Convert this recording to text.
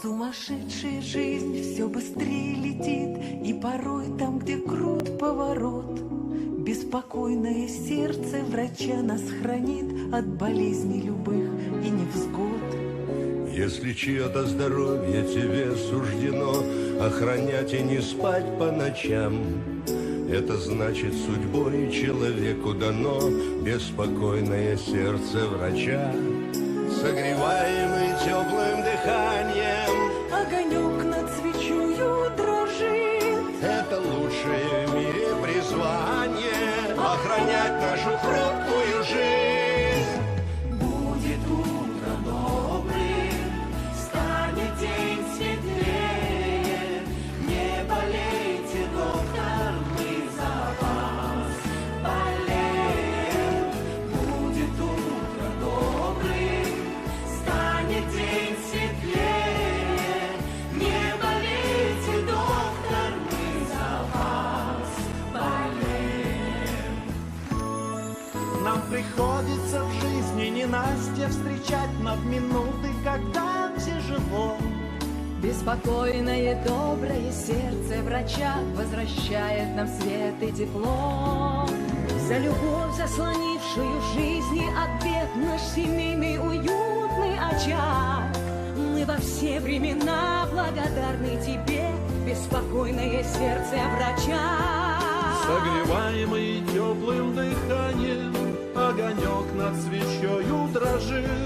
Сумасшедшая жизнь все быстрее летит, и порой там, где крут поворот, беспокойное сердце врача нас хранит от болезней любых и невзгод. Если чье-то здоровье тебе суждено охранять и не спать по ночам, это значит, судьбой человеку дано беспокойное сердце врача. Согреваемый теплым дыханием, огонек над свечою дрожит. это лучшее в мире призвание — охранять нашу хрупкую жизнь. Будет утро добрым, станет день светлее. Не болейте, доктор, мы за вас болеем. Будет утро добрым, станет день светлее. Не болейте, доктор, мы за вас болеем. Нам приходится в жизни ненастья встречать, но в минуты, когда тяжело, беспокойное доброе сердце врача возвращает нам свет и тепло. За любовь, заслонившую жизни от бед, наш семейный уютный очаг, мы во все времена благодарны тебе, беспокойное сердце врача. согреваемый теплым дыханием, огонек над свечою дрожит.